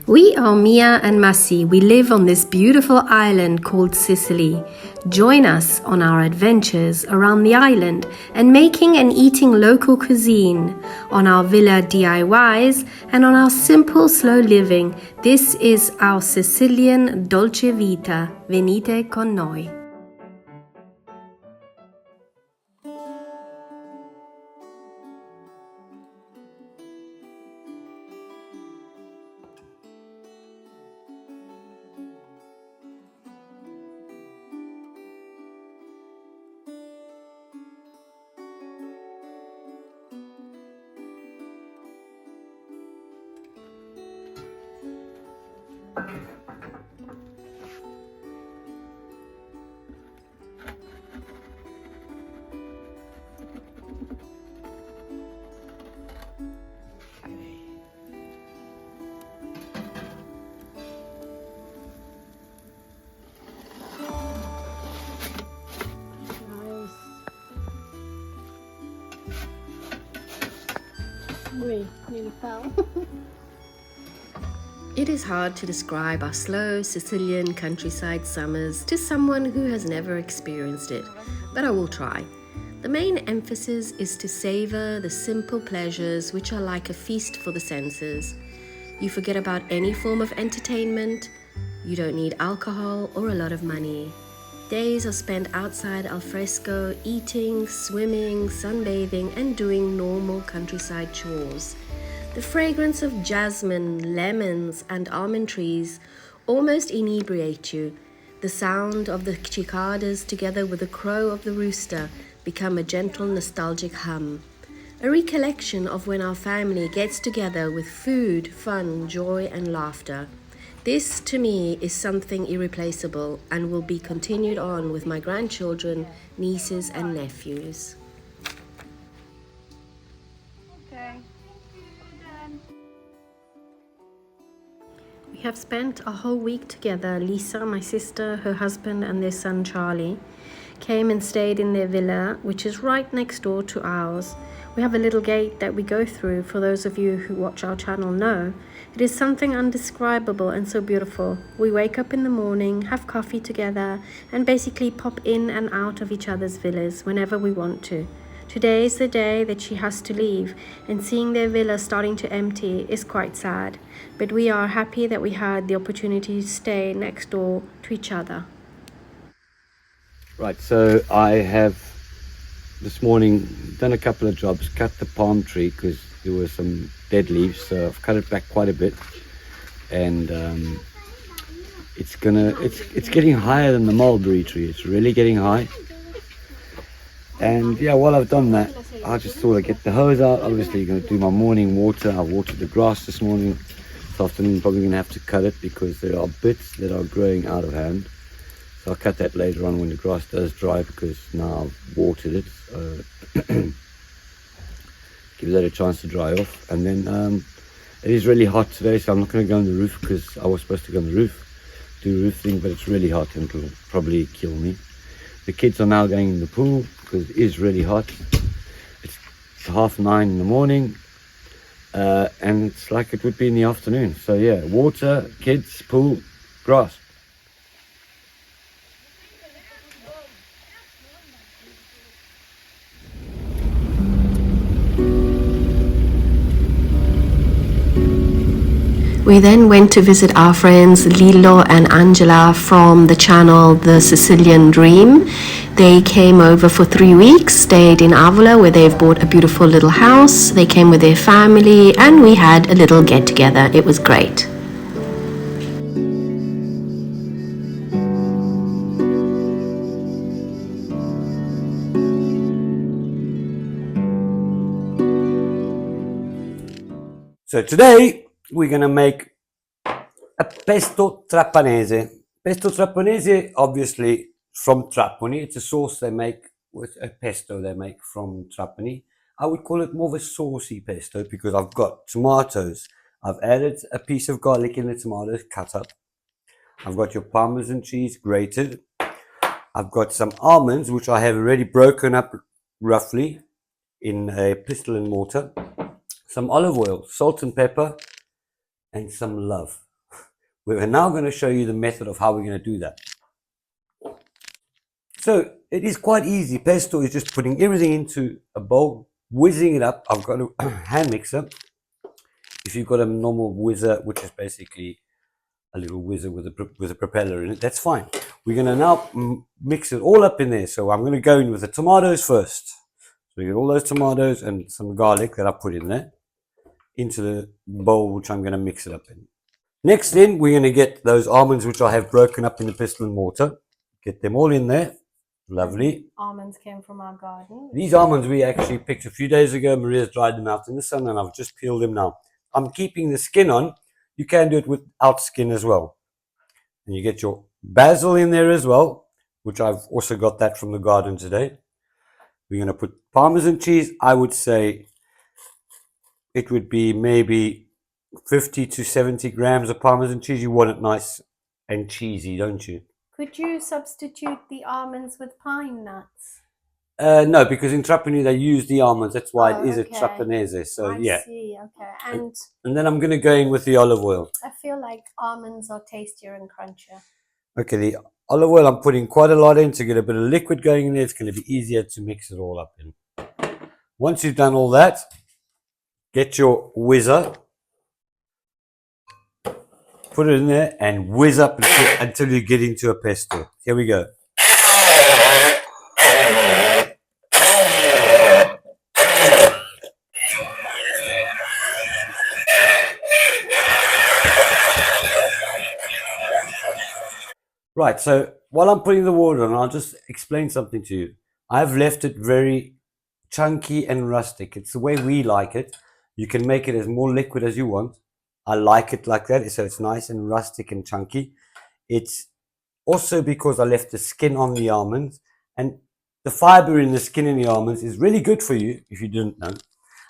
We are Mia and Massi. We live on this beautiful island called Sicily. Join us on our adventures around the island and making and eating local cuisine, on our villa DIYs and on our simple slow living. This is our Sicilian Dolce vita. Venite con noi. Nearly fell. It is hard to describe our slow Sicilian countryside summers to someone who has never experienced it, but I will try. The main emphasis is to savor the simple pleasures which are like a feast for the senses. You forget about any form of entertainment. You don't need alcohol or a lot of money. Days are spent outside al fresco, eating, swimming, sunbathing, and doing normal countryside chores. The fragrance of jasmine, lemons, and almond trees almost inebriate you. The sound of the cicadas together with the crow of the rooster become a gentle nostalgic hum. A recollection of when our family gets together with food, fun, joy, and laughter. This, to me, is something irreplaceable and will be continued on with my grandchildren, nieces, and nephews. Okay. Done. We have spent a whole week together. Lisa, my sister, her husband, and their son Charlie came and stayed in their villa, which is right next door to ours. We have a little gate that we go through. For those of you who watch our channel know, it is something indescribable and so beautiful. We wake up in the morning, have coffee together, and basically pop in and out of each other's villas whenever we want to. Today is the day that she has to leave, and seeing their villa starting to empty is quite sad. But we are happy that we had the opportunity to stay next door to each other. Right, so I have this morning done a couple of jobs, cut the palm tree because there were some dead leaves, so I've cut it back quite a bit, and it's getting higher than the mulberry tree. It's really getting high. And yeah, while I've done that, I just thought I'd get the hose out. Obviously going to do my morning water. I watered the grass this morning. This afternoon I'm probably going to have to cut it because there are bits that are growing out of hand. So I'll cut that later on when the grass does dry, because now I've watered it. Give that a chance to dry off. And then it is really hot today, so I'm not going to go on the roof because I was supposed to go on the roof, do a roof thing, but it's really hot and it'll probably kill me. The kids are now going in the pool because it is really hot. It's 9:30 in the morning, and it's like it would be in the afternoon. So yeah, water, kids, pool, grass. We then went to visit our friends Lillo and Angela from the channel The Sicilian Dream. They came over for 3 weeks, stayed in Avola where they've bought a beautiful little house. They came with their family and we had a little get together. It was great. So today we're going to make a pesto trapanese. Pesto trapanese, obviously from Trapani. It's a sauce they make with a pesto they make from Trapani. I would call it more of a saucy pesto because I've got tomatoes. I've added a piece of garlic in the tomatoes cut up. I've got your Parmesan cheese grated. I've got some almonds, which I have already broken up roughly in a pestle and mortar. Some olive oil, salt and pepper, and some love. We're now going to show you the method of how we're going to do that. So it is quite easy. Pesto is just putting everything into a bowl, whizzing it up. I've got a hand mixer. If you've got a normal whizzer, which is basically a little whizzer with a propeller in it, that's fine. We're going to now mix it all up in there. So I'm going to go in with the tomatoes first. So we get all those tomatoes and some garlic that I put in there into the bowl, which I'm going to mix it up in. Next in, we're going to get those almonds, which I have broken up in the pestle and mortar. Get them all in there. Lovely. Almonds came from our garden. These almonds we actually picked a few days ago. Maria's dried them out in the sun and I've just peeled them now. I'm keeping the skin on. You can do it without skin as well. And you get your basil in there as well, which I've also got that from the garden today. We're going to put Parmesan cheese. I would say it would be maybe 50 to 70 grams of Parmesan cheese. You want it nice and cheesy, don't you? Could you substitute the almonds with pine nuts? No, because in Trapanese they use the almonds. That's why it is okay. a Trapanese. So I see, okay. And then I'm going to go in with the olive oil. I feel like almonds are tastier and crunchier. Okay, the olive oil I'm putting quite a lot in to get a bit of liquid going in there. It's going to be easier to mix it all up in. Once you've done all that, get your whizzer. Put it in there and whiz up until you get into a pesto. Here we go. Right, so while I'm putting the water on, I'll just explain something to you. I've left it very chunky and rustic. It's the way we like it. You can make it as more liquid as you want. I like it like that, so it's nice and rustic and chunky. It's also because I left the skin on the almonds, and the fiber in the skin in the almonds is really good for you if you didn't know.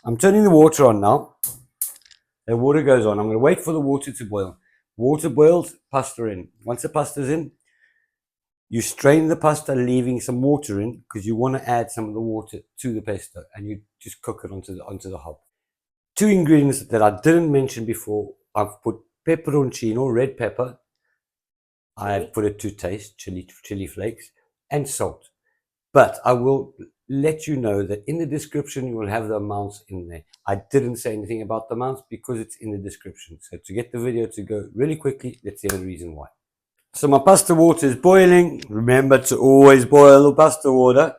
I'm turning the water on now. The water goes on. I'm going to wait for the water to boil. Water boils, pasta in. Once the pasta's in, you strain the pasta, leaving some water in because you want to add some of the water to the pesto, and you just cook it onto the hob. Two ingredients that I didn't mention before. I've put peperoncino, red pepper. I've put it to taste, chili flakes, and salt. But I will let you know that in the description you will have the amounts in there. I didn't say anything about the amounts because it's in the description. So to get the video to go really quickly, that's the other reason why. So my pasta water is boiling. Remember to always boil the pasta water.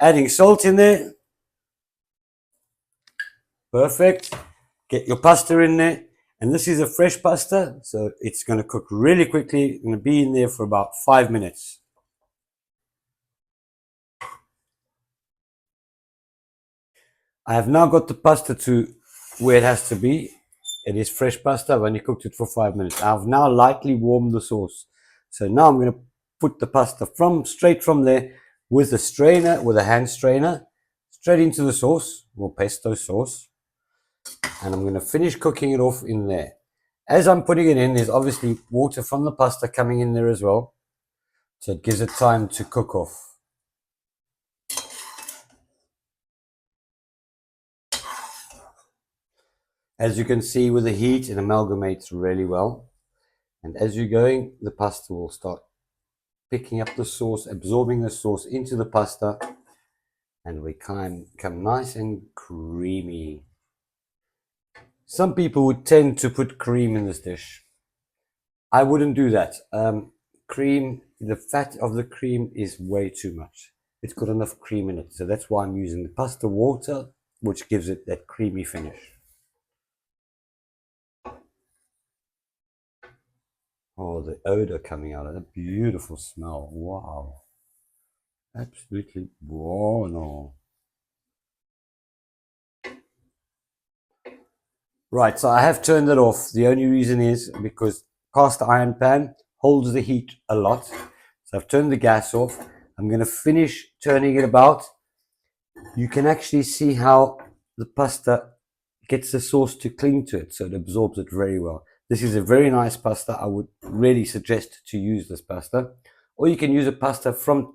Adding salt in there. Perfect. Get your pasta in there. And this is a fresh pasta, so it's going to cook really quickly. It's going to be in there for about 5 minutes. I have now got the pasta to where it has to be. It is fresh pasta. I've only cooked it for 5 minutes. I've now lightly warmed the sauce. So now I'm going to put the pasta straight from there with a strainer, with a hand strainer, straight into the sauce, or pesto sauce. And I'm going to finish cooking it off in there. As I'm putting it in, there's obviously water from the pasta coming in there as well. So it gives it time to cook off. As you can see with the heat, it amalgamates really well. And as you're going, the pasta will start picking up the sauce, absorbing the sauce into the pasta. And we come nice and creamy. Some people would tend to put cream in this dish. I wouldn't do that. Cream, the fat of the cream is way too much. It's got enough cream in it. So that's why I'm using the pasta water, which gives it that creamy finish. Oh, the odor coming out of that beautiful smell. Wow. Absolutely buono. Right, so I have turned it off. The only reason is because cast iron pan holds the heat a lot. So I've turned the gas off. I'm going to finish turning it about. You can actually see how the pasta gets the sauce to cling to it, so it absorbs it very well. This is a very nice pasta. I would really suggest to use this pasta. Or you can use a pasta from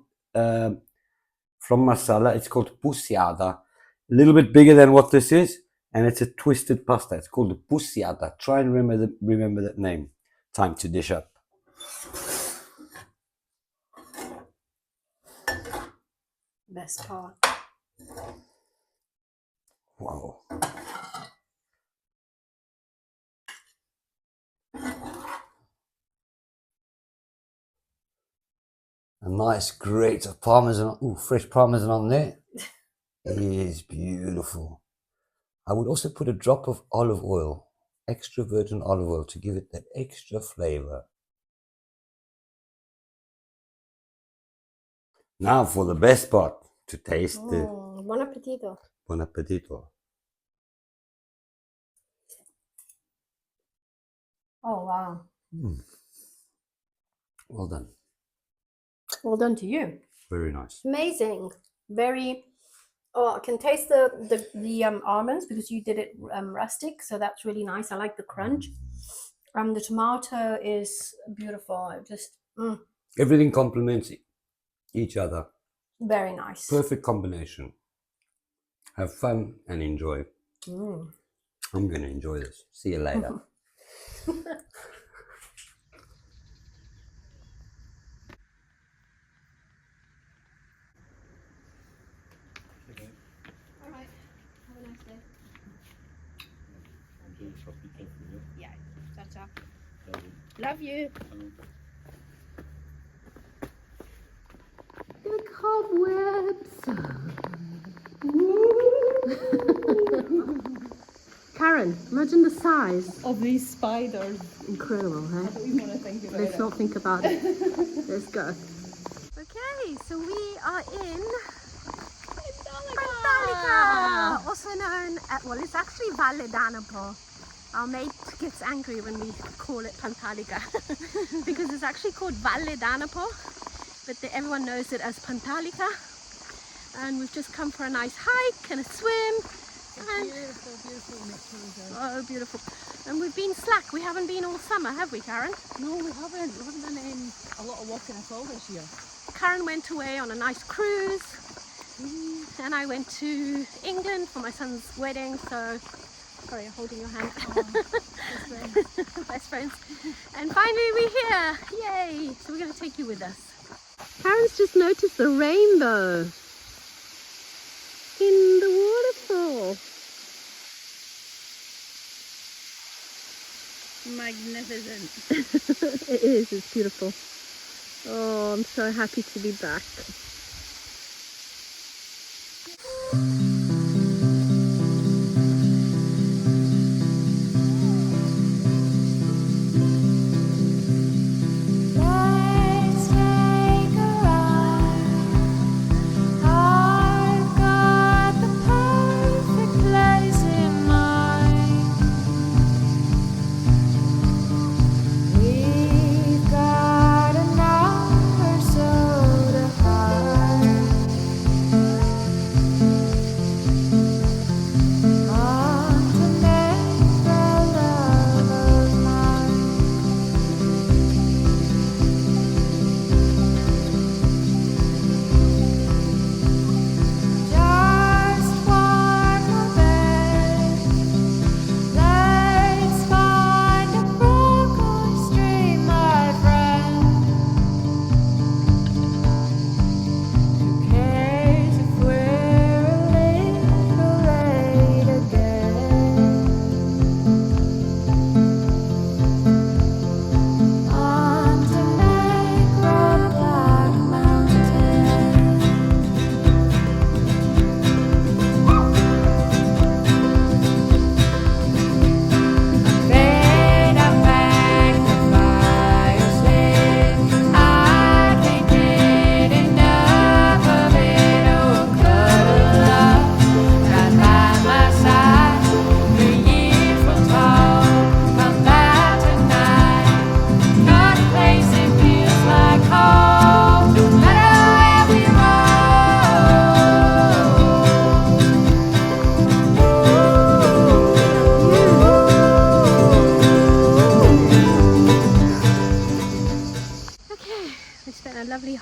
Marsala. It's called pussiata. A little bit bigger than what this is. And it's a twisted pasta. It's called the pussiata. Try and remember that name. time to dish up. Best part. Wow. A nice grate of parmesan, fresh parmesan on there. It is beautiful. I would also put a drop of olive oil, extra virgin olive oil, to give it that extra flavor. Now for the best part, to taste the Buon appetito. Buon appetito. Oh, wow. Well done. Well done to you. Very nice. Amazing. Very. Oh, I can taste the almonds because you did it rustic, so that's really nice. I like the crunch. The tomato is beautiful. Everything complements each other. Very nice. Perfect combination. Have fun and enjoy. I'm going to enjoy this. See you later. All right. Have a nice day. Yeah. Ciao, ciao. Love you. The cobwebs. Karen, imagine the size of these spiders. Incredible, huh? I don't even want to think about Let's it. not think about it. Let's go. Okay, so we are in Pantalica, also known as, well, it's actually Valle d'Anapo. Our mate gets angry when we call it Pantalica because it's actually called Valle d'Anapo, but everyone knows it as Pantalica. And we've just come for a nice hike and a swim. And Beautiful nature. oh, beautiful. And we've been slack. We haven't been all summer, have we, Karen? No, we haven't. We haven't done a lot of walking at all this year. Karen went away on a nice cruise. And I went to England for my son's wedding, so sorry, I'm holding your hand. Best friends. And finally we're here. Yay! So we're going to take you with us. Karen's just noticed the rainbow in the waterfall. Magnificent. It is, it's beautiful. Oh, I'm so happy to be back.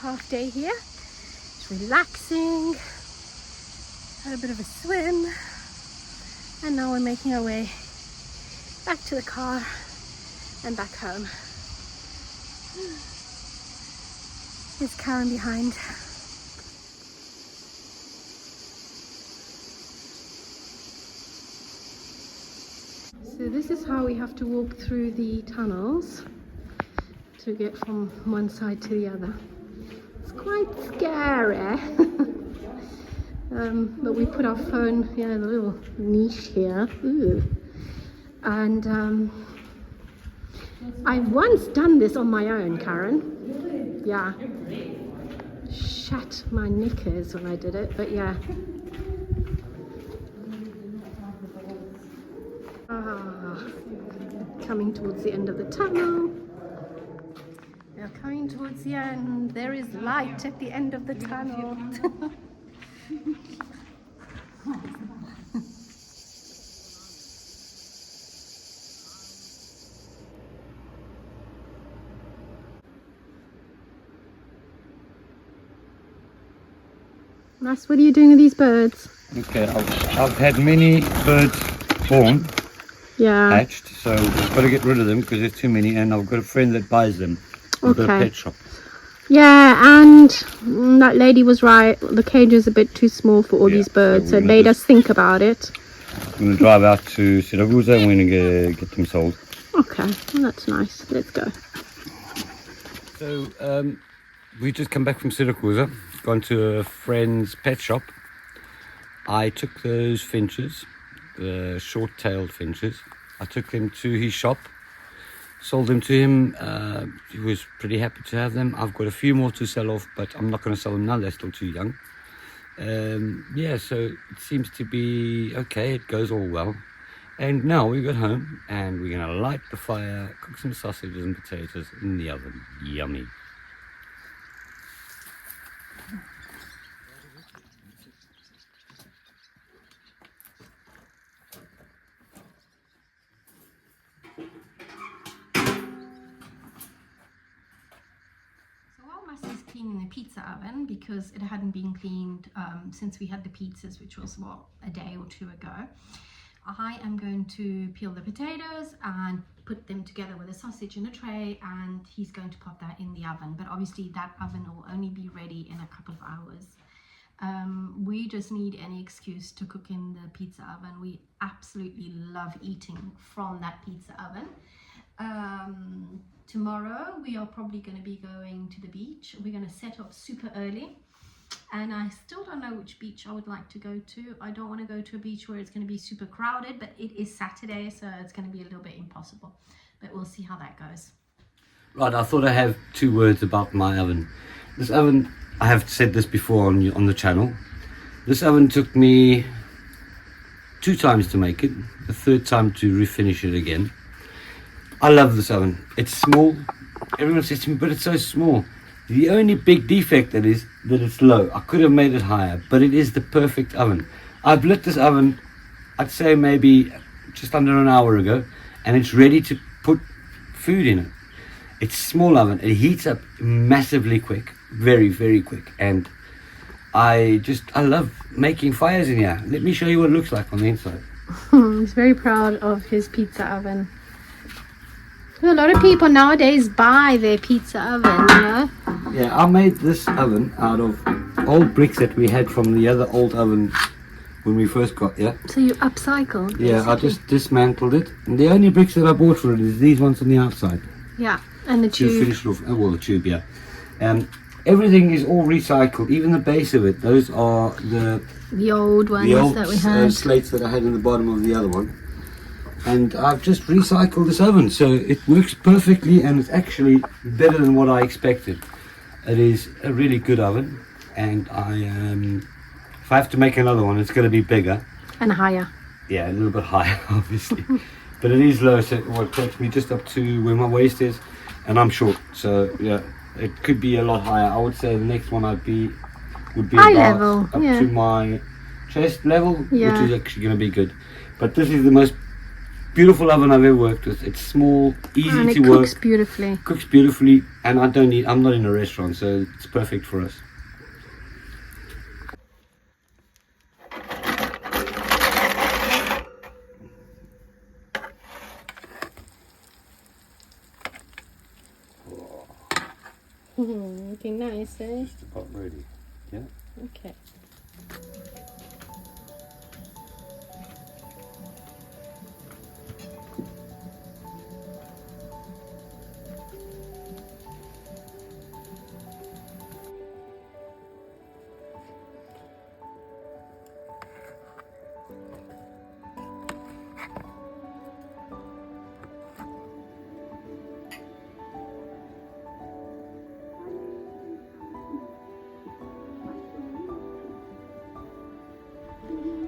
Half day here. It's relaxing. Had a bit of a swim, and now we're making our way back to the car and back home. There's Karen behind. So this is how we have to walk through the tunnels to get from one side to the other. It's quite scary. But we put our phone, yeah, in a little niche here. Ooh. And I've once done this on my own, Karen. Yeah. Shat my knickers when I did it, but yeah. Coming towards the end of the tunnel. We're coming towards the end. There is light at the end of the tunnel. Mas, what are you doing with these birds? Okay, I've had many birds born, hatched, so I've got to get rid of them because there's too many, and I've got a friend that buys them at the pet shop. Yeah, and that lady was right. The cage is a bit too small for all these birds, so it made us think about it. I'm going to drive out to Siragusa and we're going to get them sold. Okay, well, that's nice. Let's go. So, we just come back from Siragusa, gone to a friend's pet shop. I took those finches, the short-tailed finches, I took them to his shop, sold them to him. He was pretty happy to have them. I've got a few more to sell off, but I'm not going to sell them now, they're still too young. Yeah, so it seems to be okay, it goes all well. And now we got home and we're going to light the fire, cook some sausages and potatoes in the oven. Yummy. Cleaning the pizza oven because it hadn't been cleaned since we had the pizzas, which was what, a day or two ago. I am going to peel the potatoes and put them together with a sausage in a tray, and he's going to pop that in the oven, but obviously that oven will only be ready in a couple of hours. We just need any excuse to cook in the pizza oven. We absolutely love eating from that pizza oven. Tomorrow we are probably going to be going to the beach. We're going to set off super early, and I still don't know which beach I would like to go to. I don't want to go to a beach where it's going to be super crowded, but it is Saturday, so it's going to be a little bit impossible, but we'll see how that goes. Right, I thought I have 2 words about my oven. This oven, I have said this before on the channel, this oven took me 2 times to make it, the 3rd time to refinish it again. I love this oven. It's small. Everyone says to me, but it's so small. The only big defect that is that it's low. I could have made it higher, but it is the perfect oven. I've lit this oven, I'd say maybe just under an hour ago, and it's ready to put food in it. It's a small oven. It heats up massively quick, very, very quick, and I love making fires in here. Let me show you what it looks like on the inside. He's very proud of his pizza oven. A lot of people nowadays buy their pizza oven, you know? Yeah, I made this oven out of old bricks that we had from the other old oven when we first got here. So you upcycled, basically. Yeah, I just dismantled it. And the only bricks that I bought for it is these ones on the outside. Yeah, and the tube. To finish it off. Oh, well, the tube, yeah. Everything is all recycled, even the base of it. Those are the old ones that we had. Slates that I had in the bottom of the other one. And I've just recycled this oven, so it works perfectly, and it's actually better than what I expected. It is a really good oven, and if I have to make another one, it's going to be bigger. And higher. Yeah, a little bit higher, obviously. But it is low, so it takes me just up to where my waist is, and I'm short, so yeah, it could be a lot higher. I would say the next one would be high about level, up to my chest level, which is actually going to be good. But this is the most beautiful oven I've ever worked with. It's small, easy to work. And it cooks beautifully. Cooks beautifully, and I'm not in a restaurant, so it's perfect for us. Looking nice, eh? Just about ready. Yeah. Okay.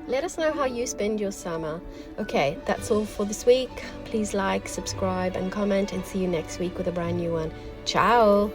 Let us know how you spend your summer. Okay, that's all for this week. Please like, subscribe, and comment, and see you next week with a brand new one. Ciao!